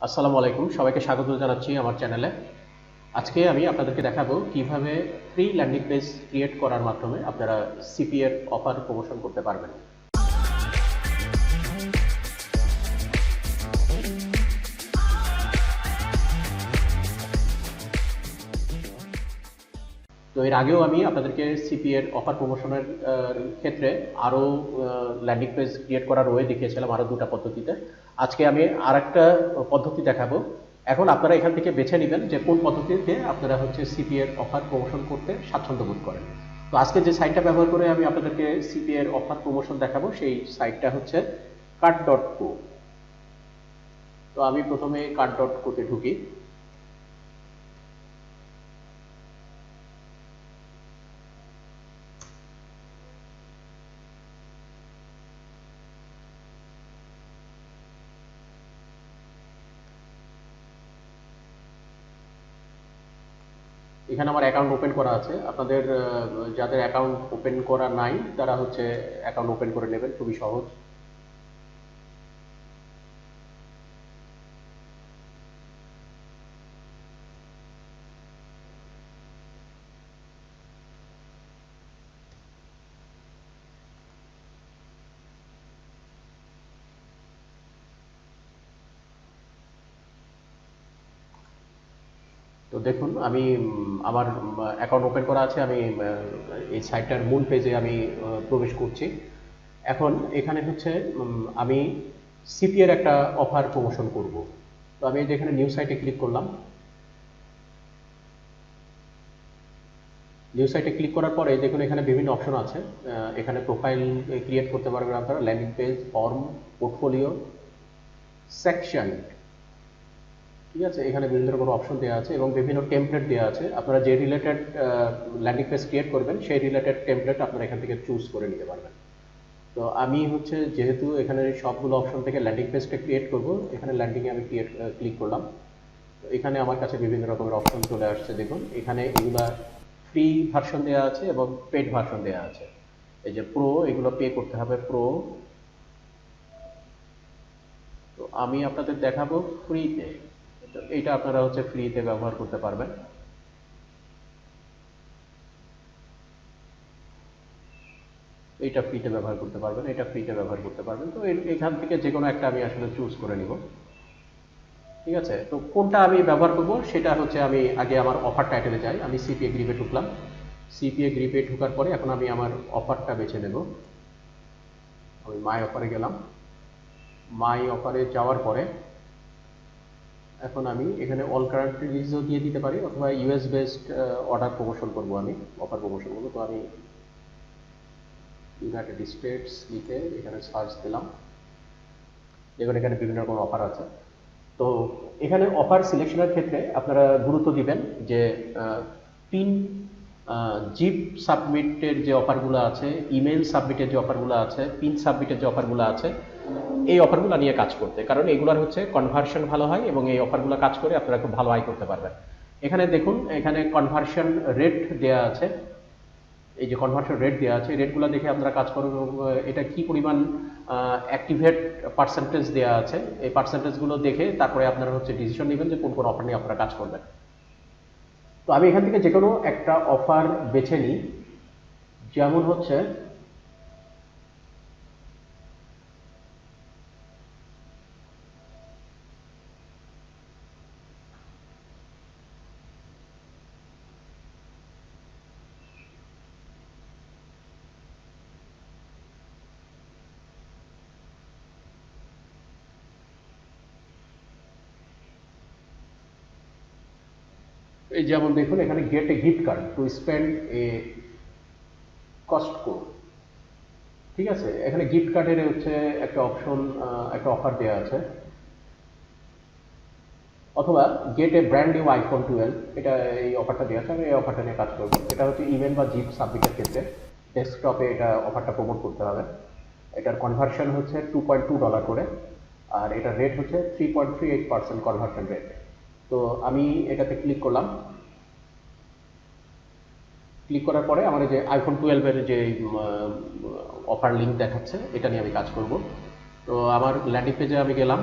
আসসালামু আলাইকুম, সবাইকে স্বাগত জানাচ্ছি আমার চ্যানেলে। আজকে আমি আপনাদেরকে দেখাবো কিভাবে ফ্রি ল্যান্ডিং পেজ ক্রিয়েট করার মাধ্যমে আপনারা সিপি এর অফার প্রমোশন করতে পারবেন। তো এর আগেও আমি আপনাদেরকে সিপি এর অফার প্রমোশনের ক্ষেত্রে আরও ল্যান্ডিং পেজ ক্রিয়েট করার ওয়ে দেখিয়েছিলাম আরও দুটা পদ্ধতিতে। আজকে আমি আরেকটা পদ্ধতি দেখাবো। এখন আপনারা এখান থেকে বেছে নেবেন যে কোন পদ্ধতিতে আপনারা সিপি এর অফার প্রমোশন করতে স্বাচ্ছন্দ্য বোধ করেন। তো আজকে যে সাইটটা ব্যবহার করে আমি আপনাদেরকে সিপি এর অফার প্রমোশন দেখাবো সেই সাইটটা হচ্ছে কার্ড.কো। তো আমি প্রথমে কার্ড.কোতে ঢুকি। এখানে আমার অ্যাকাউন্ট ওপেন করা আছে। আপনাদের যাদের অ্যাকাউন্ট ওপেন করা নাই তারা অ্যাকাউন্ট ওপেন করে নেবেন, খুবই সহজ। তো দেখুন, আমি আমার অ্যাকাউন্ট ওপেন করা আছে। আমি এই সাইটটার মূল পেজে আমি প্রবেশ করছি। এখন এখানে আমি সিপি এর একটা অফার প্রমোশন করব। তো আমি যেখানে নিউ সাইটে ক্লিক করলাম। নিউ সাইটে ক্লিক করার পরে দেখুন এখানে বিভিন্ন অপশন আছে। এখানে প্রোফাইল ক্রিয়েট করতে পারবেন আপনারা, landing page, form, portfolio, section. ঠিক আছে, এখানে বিভিন্ন রকম অপশন দেওয়া আছে এবং বিভিন্ন টেমপ্লেট দেওয়া আছে। আপনারা যে রিলেটেড ল্যান্ডিং পেজ ক্রিয়েট করবেন সেই রিলেটেড টেমপ্লেট আপনারা এখান থেকে চুজ করে নিতে পারবেন। তো আমি যেহেতু এখানে সবগুলো অপশন থেকে ল্যান্ডিং পেজটা ক্রিয়েট করব, এখানে ল্যান্ডিংয়ে আমি ক্লিক করলাম। তো এখানে আমার কাছে বিভিন্ন রকমের অপশন চলে আসছে। দেখুন এখানে এগুলা ফ্রি ভার্সন দেওয়া আছে এবং পেড ভার্সন দেওয়া আছে। এই যে প্রো, এগুলো পে করতে হবে, প্রো। তো আমি আপনাদের দেখাবো ফ্রিতে। তো এইটা আপনারা ফ্রিতে ব্যবহার করতে পারবেন। এইটা ফ্রিতে ব্যবহার করতে পারবেন, এটা ফ্রিতে ব্যবহার করতে পারবেন। তো এখান থেকে যে কোনো একটা আমি আসলে চুজ করে নিব। ঠিক আছে, তো কোনটা আমি ব্যবহার করব সেটা আমি আগে আমার অফার টাইটেলে যাই। আমি সিপিএ গ্রিপে ঢুকলাম। সিপিএ গ্রিপে ঢোকার পরে এখন আমি আমার অফারটা বেছে নেব। আমি মাই অফারে গেলাম। মাই অফারে যাওয়ার পরে এখন আমি এখানে অল কান্ট্রিজও দিয়ে দিতে পারি, অথবা ইউএস বেসড অর্ডার প্রমোশন করব, আমি অফার প্রমোশন করবো। তো আমি ইউনাইটেড স্টেটস লিখে এখানে সার্চ দিলাম। দেখুন এখানে বিভিন্ন রকম অফার আছে। তো এখানে অফার সিলেকশনের ক্ষেত্রে আপনারা গুরুত্ব দিবেন যে পিন জিপ সাবমিটের যে অফারগুলো আছে, ইমেল সাবমিটের যে অফারগুলো আছে, পিন সাবমিটের যে অফারগুলো আছে, এই অফারগুলো নিয়ে কাজ করতে, কারণ এগুলোর কনভার্সন ভালো হয় এবং এই অফারগুলো কাজ করে আপনারা খুব ভালো আয় করতে পারবেন। এখানে দেখুন এখানে কনভার্সন রেট দেওয়া আছে। এই যে কনভার্সন রেট দেওয়া আছে, রেটগুলো দেখে আপনারা কাজ করুন। এটা কি পরিমাণ অ্যাক্টিভেট পার্সেন্টেজ দেওয়া আছে, এই পার্সেন্টেজগুলো দেখে তারপরে আপনারা ডিসিশন নেবেন যে কোন কোন অফার নিয়ে আপনারা কাজ করবেন। তো আমি এখান থেকে যে কোনো একটা অফার বেছে নিই। যেমন যেমন দেখুন এখানে gate a gift card to spend a Costco. ঠিক আছে, এখানে গিফট কার্ডের একটা অপশন, একটা অফার দেওয়া আছে। অথবা গেট এ ব্র্যান্ড নিউ আইফোন 12, এটা এই অফারটা দেওয়া আছে। আমি এই অফারটা নিয়ে কাজ করবো। এটা ইমেল বা জিপ সাবমিটের ক্ষেত্রে ডেস্কটপে এটা অফারটা প্রমোট করতে হবে। এটার কনভার্সন $2.2 করে, আর এটার রেট 3.38% কনভার্সন রেট। তো আমি এটাতে ক্লিক করলাম। ক্লিক করার পরে আমার যে iPhone 12-এর যে অফার লিঙ্ক দেখাচ্ছে, এটা নিয়ে আমি কাজ করব। তো আমার ল্যান্ডিং পেজে আমি গেলাম।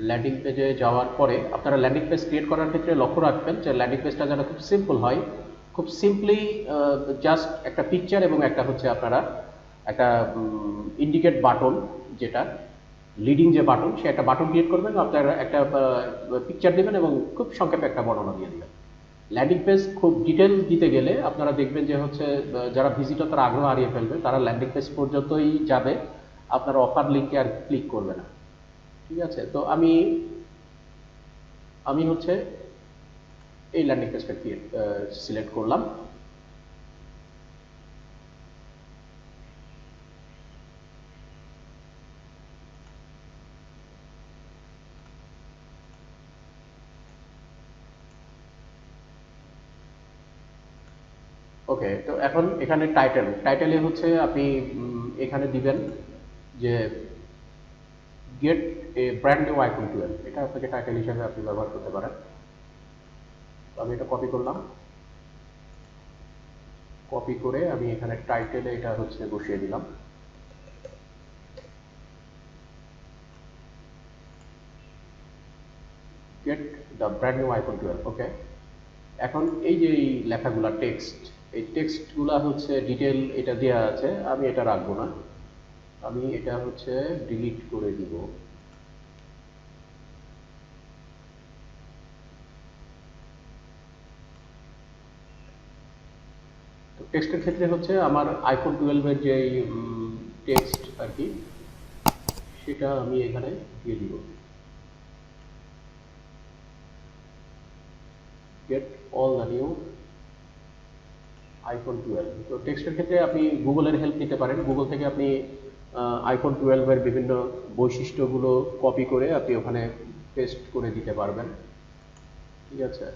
ল্যান্ডিং পেজে যাওয়ার পরে আপনারা ল্যান্ডিং পেজ ক্রিয়েট করার ক্ষেত্রে লক্ষ্য রাখবেন যে ল্যান্ডিং পেজটা যেন খুব সিম্পল হয়, খুব সিম্পলি জাস্ট একটা পিকচার এবং একটা হচ্ছে আপনারা একটা ইন্ডিকেট বাটন, যেটা লিডিং যে বাটন, সে একটা বাটন ক্রিয়েট করবেন, আপনারা একটা পিকচার দেবেন এবং খুব সংক্ষেপে একটা বর্ণনা দিয়ে দেবেন। ল্যান্ডিং পেজ খুব ডিটেল দিতে গেলে আপনারা দেখবেন যে হচ্ছে যারা ভিজিটর তারা আগ্রহ হারিয়ে ফেলবে, তারা ল্যান্ডিং পেজ পর্যন্তই যাবে, আপনার অফার লিঙ্কে আর ক্লিক করবে না। ঠিক আছে, তো আমি আমি হচ্ছে এই ল্যান্ডিং পেজটা সিলেক্ট করলাম। ওকে, তো এখন এখানে টাইটেলে হচ্ছে আপনি এখানে দিবেন যে গেট এ ব্র্যান্ড নিউ আইফোন 12, এটা আপনাকে টাইটেল হিসেবে আপনি ব্যবহার করতে পারেন। তো আমি এটা কপি করলাম, কপি করে আমি এখানে টাইটেলে এটা হচ্ছে বসিয়ে দিলাম, gate the brand new iPhone 12। ওকে, এখন এই যে এই লেখাগুলা টেক্সট, এই টেক্সটগুলা হচ্ছে ডিটেল এটা দেওয়া আছে, আমি এটা রাখবো না, আমি এটা হচ্ছে ডিলিট করে দিব। তো টেক্সটের ক্ষেত্রে হচ্ছে আমার আইফোন 12-এর যে টেক্সট আর কি, সেটা আমি এখানে দিয়ে দিব, gate all the new iPhone 12। তো টেক্সটের ক্ষেত্রে আপনি গুগলের হেল্প নিতে পারেন, গুগল থেকে আপনি আইফোন 12-এর বিভিন্ন বৈশিষ্ট্যগুলো কপি করে আপনি ওখানে পেস্ট করে দিতে পারবেন। ঠিক আছে,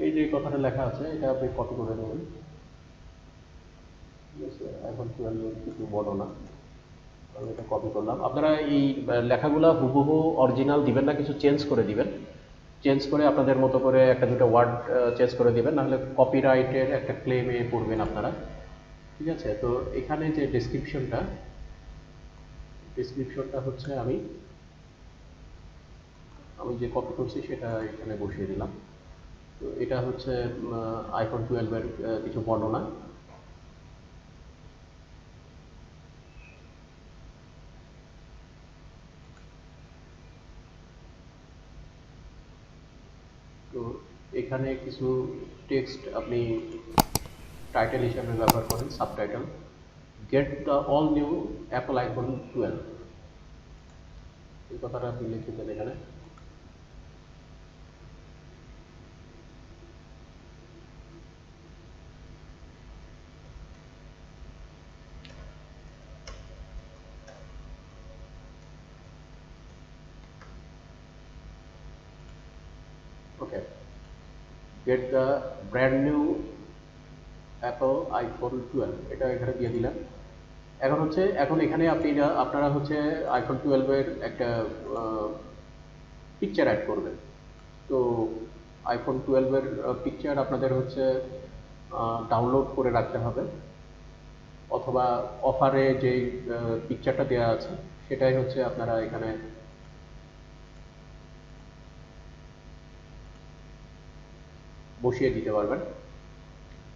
এই যে কথাটা লেখা আছে এটা আপনি কপি করে নেবেন। ঠিক আছে, আইফোন 12 কিছু বড় না, আমি এটা কপি করলাম। আপনারা এই লেখাগুলা হুবহু অরিজিনাল দিবেন না, কিছু চেঞ্জ করে দিবেন, চেঞ্জ করে আপনাদের মতো করে একটা দুটো ওয়ার্ড চেঞ্জ করে দিবেন, নাহলে কপিরাইটের একটা ক্লেমে পড়বেন আপনারা। ঠিক আছে, তো এখানে যে ডিসক্রিপশনটা হচ্ছে আমি আমি যে কপি করছি সেটা এখানে বসিয়ে দিলাম। তো এটা হচ্ছে আইফোন 12-এর কিছু বর্ণনা। তো এখানে কিছু টেক্সট আপনি টাইটেল হিসাবে ব্যবহার করেন, subtitle, get the all new Apple iPhone 12, এই কথাটা আপনি লিখে দেন এখানে। Okay, get the brand new Apple iPhone 12, এটা এখানে দিয়ে দিলাম। এখন এখানে আপনারা হচ্ছে আইফোন 12-এর একটা পিকচার অ্যাড করবেন। তো আইফোন 12-এর পিকচার আপনাদের হচ্ছে ডাউনলোড করে রাখতে হবে, অথবা অফারে যেই পিকচারটা দেওয়া আছে সেটাই হচ্ছে আপনারা এখানে বসিয়ে দিতে পারবেন।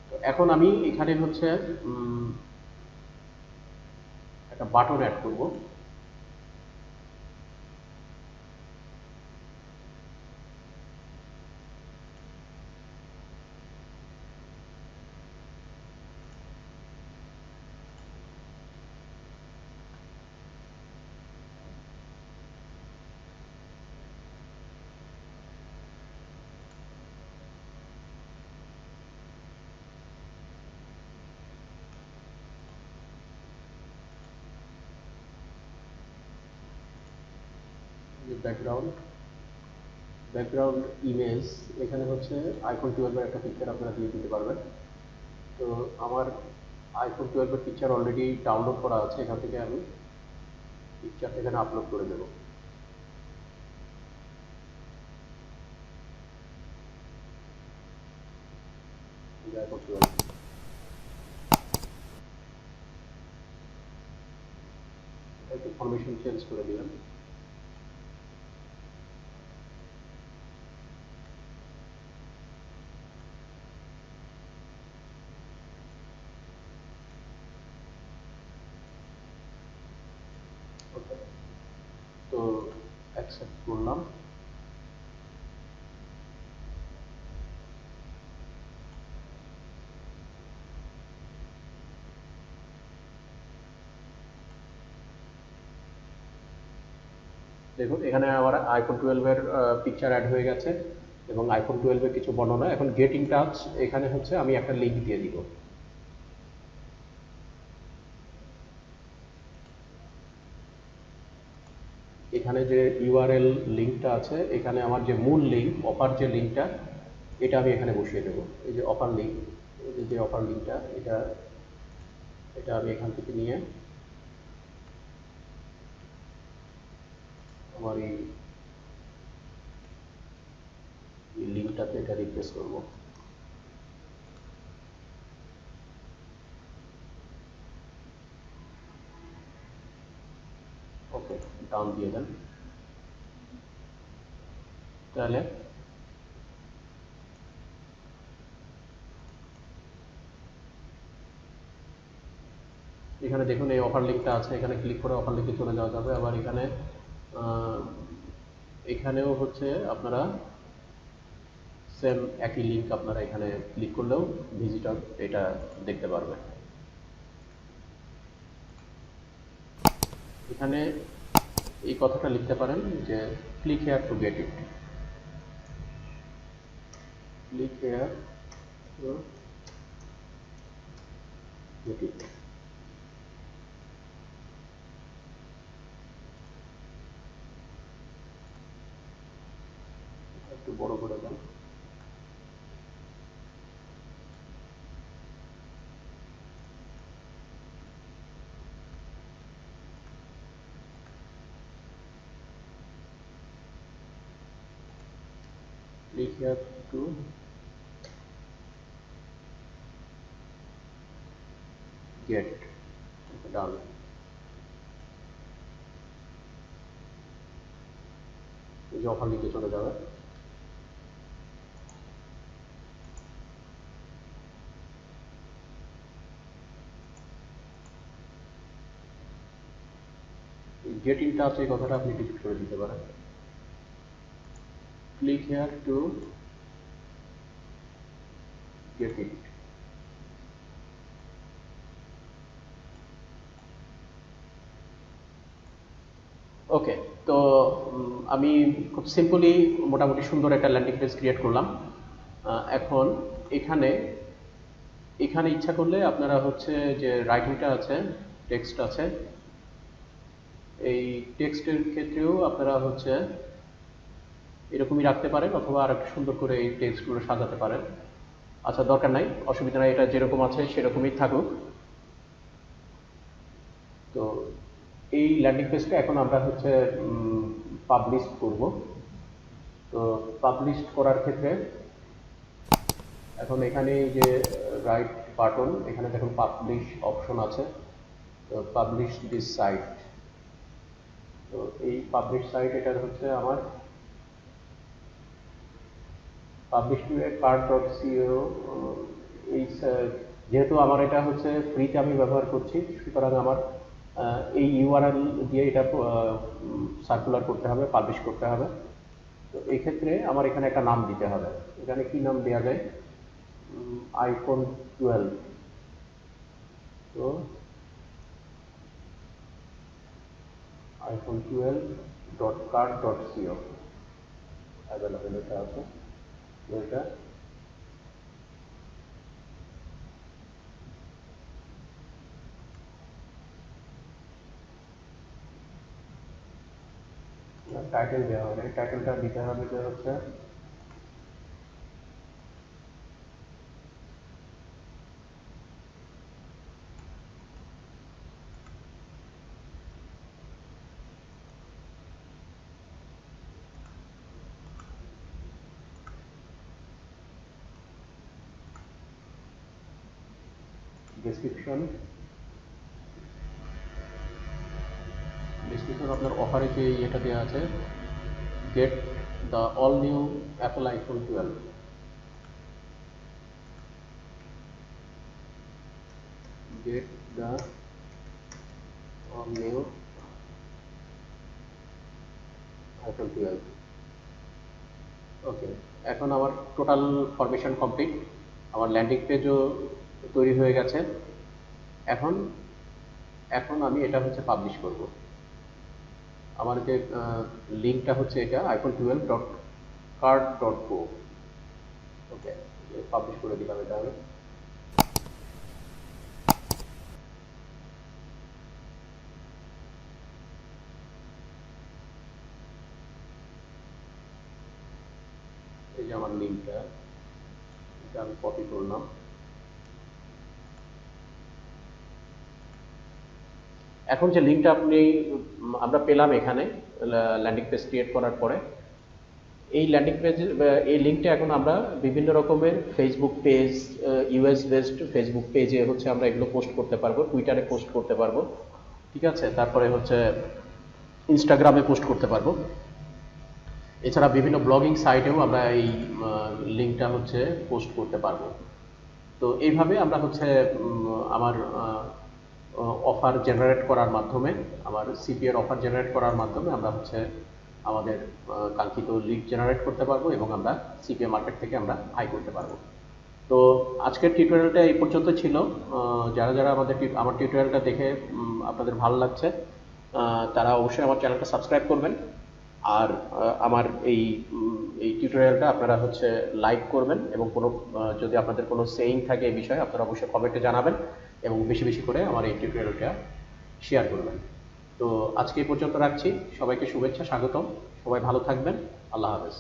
তো এখন আমি এখানে হচ্ছে একটা বাটন অ্যাড করব। ব্যাকগ্রাউন্ড ব্যাকগ্রাউন্ড ইমেজ এখানে হচ্ছে আইফোন 12 একটা পিকচার আপনারা দিয়ে দিতে পারবেন। তো আমার আইফোন 12 পিকচার অলরেডি ডাউনলোড করা আছে, এখান থেকে আমি পিকচারটা এখানে আপলোড করে দেবো। আইফোন 12 একটু ফরমেশন চেঞ্জ করে দিলাম। ওকে, তো অ্যাকসেপ্ট করলাম। দেখুন এখানে আমার আইফোন 12 পিকচার অ্যাড হয়ে গেছে এবং আইফোন 12 কিছু বর্ণনা। এখন গেট ইন টাচ এখানে হচ্ছে আমি একটা লিঙ্ক দিয়ে দিব। এখানে যে ইউআরএল লিঙ্কটা আছে, এখানে আমার যে মূল লিঙ্ক অফার যে লিঙ্কটা, এটা আমি এখানে বসিয়ে দেবো। এই যে অফার লিঙ্ক, যে অফার লিঙ্কটা, এটা এটা আমি এখান থেকে নিয়ে আমার এই লিঙ্কটাতে এটা রিপ্লেস করবো। ওকে, ডাউন দিয়ে দেন। তাহলে এখানে দেখুন এই অফার লিঙ্কটা আছে, এখানে ক্লিক করে অফার লিঙ্কে চলে যাওয়া যাবে। আবার এখানে এখানেও হচ্ছে আপনারা সেম একই লিঙ্ক আপনারা এখানে ক্লিক করলেও ভিজিটর এটা দেখতে পারবে। এখানে এই কথাটা লিখতে পারেন যে click here to get it, click here to get ইট। একটু বড় করে দেন। ক্লিক হেয়ার টু গেট, ডান। এই যে অফার লিখে চলে যাবে। গেট ইন টাচ এই কথাটা আপনি ডিলিট করে দিতে পারেন। Click here to get it. Okay, তো আমি খুব সিম্পলি মোটামুটি সুন্দর একটা ল্যান্ডিং পেজ ক্রিয়েট করলাম। এখন এখানে এখানে ইচ্ছা করলে আপনারা হচ্ছে যে রাইটিংটা আছে, টেক্সট আছে, এই টেক্সটের ক্ষেত্রেও আপনারা হচ্ছে এরকমই রাখতে পারেন, অথবা আর একটু সুন্দর করে এই টেক্সটগুলো সাজাতে পারেন। আচ্ছা, দরকার নাই, অসুবিধা নাই, এটা যেরকম আছে সেরকমই থাকুক। তো এই ল্যান্ডিং পেজটা এখন আমরা হচ্ছে পাবলিশ করব। তো পাবলিশ করার ক্ষেত্রে এখন এখানে যে রাইট বাটন, এখানে দেখুন পাবলিশ অপশন আছে। তো পাবলিশ দিস সাইট, তো এই পাবলিশ সাইট এটার হচ্ছে আমার publish to a card dot co. এই যেহেতু আমার এটা হচ্ছে ফ্রিতে আমি ব্যবহার করছি, সুতরাং আমার এই ইউআরএল দিয়ে এটা সার্কুলার করতে হবে, পাবলিশ করতে হবে। তো এই ক্ষেত্রে আমার এখানে একটা নাম দিতে হবে। এখানে কি নাম দেওয়া যায়? আইফোন 12। তো iPhone 12 dot card dot co available এটা আছে। তো এটা টাইটেল দেওয়া হয় না, টাইটেলটা দিতে হবে যে হচ্ছে ডেসক্রিপশন। ডেসক্রিপশন আপনার অফারে যে ইয়েটা দেওয়া আছে, gate the all new Apple iPhone 12, gate the all new iPhone 12। ওকে, এখন আমার টোটাল ফরমেশন কমপ্লিট, আমার ল্যান্ডিং পেজও তৈরি হয়ে গেছে। এখন এখন আমি এটা হচ্ছে পাবলিশ করব। আমার যে লিঙ্কটা হচ্ছে এটা iphone12.cart.co। ওকে, পাবলিশ করে দিলাম এটা আমি। এই যে আমার লিঙ্কটা, এটা আমি কপি করলাম। এখন যে লিঙ্কটা আমরা পেলাম এখানে ল্যান্ডিং পেজ ক্রিয়েট করার পরে, এই ল্যান্ডিং পেজ, এই লিঙ্কটা এখন আমরা বিভিন্ন রকমের Facebook page, US based Facebook পেজে হচ্ছে আমরা এগুলো পোস্ট করতে পারবো, টুইটারে পোস্ট করতে পারবো, ঠিক আছে, তারপরে হচ্ছে ইনস্টাগ্রামে পোস্ট করতে পারবো। এছাড়া বিভিন্ন ব্লগিং সাইটেও আমরা এই লিঙ্কটা হচ্ছে পোস্ট করতে পারবো। তো এইভাবে আমরা হচ্ছে আমার অফার জেনারেট করার মাধ্যমে, আমার সিপিএর অফার জেনারেট করার মাধ্যমে আমরা হচ্ছে আমাদের কাঙ্ক্ষিত লিড জেনারেট করতে পারবো এবং আমরা সিপিএ মার্কেট থেকে আমরা আয় করতে পারবো। তো আজকের টিউটোরিয়ালটা এই পর্যন্ত ছিল। যারা যারা আমার টিউটোরিয়ালটা দেখে আপনাদের ভালো লাগছে, তারা অবশ্যই আমার চ্যানেলটা সাবস্ক্রাইব করবেন। আর আমার এই টিউটোরিয়ালটা আপনারা হচ্ছে লাইক করবেন, এবং যদি আপনাদের কোনো সেইং থাকে এই বিষয়ে আপনারা অবশ্যই কমেন্টে জানাবেন, এবং বেশি বেশি করে আমার এই টিউটোরিয়ালটা শেয়ার করবেন। তো আজকে এই পর্যন্ত রাখছি। সবাইকে শুভেচ্ছা, স্বাগতম। সবাই ভালো থাকবেন। আল্লাহ হাফেজ।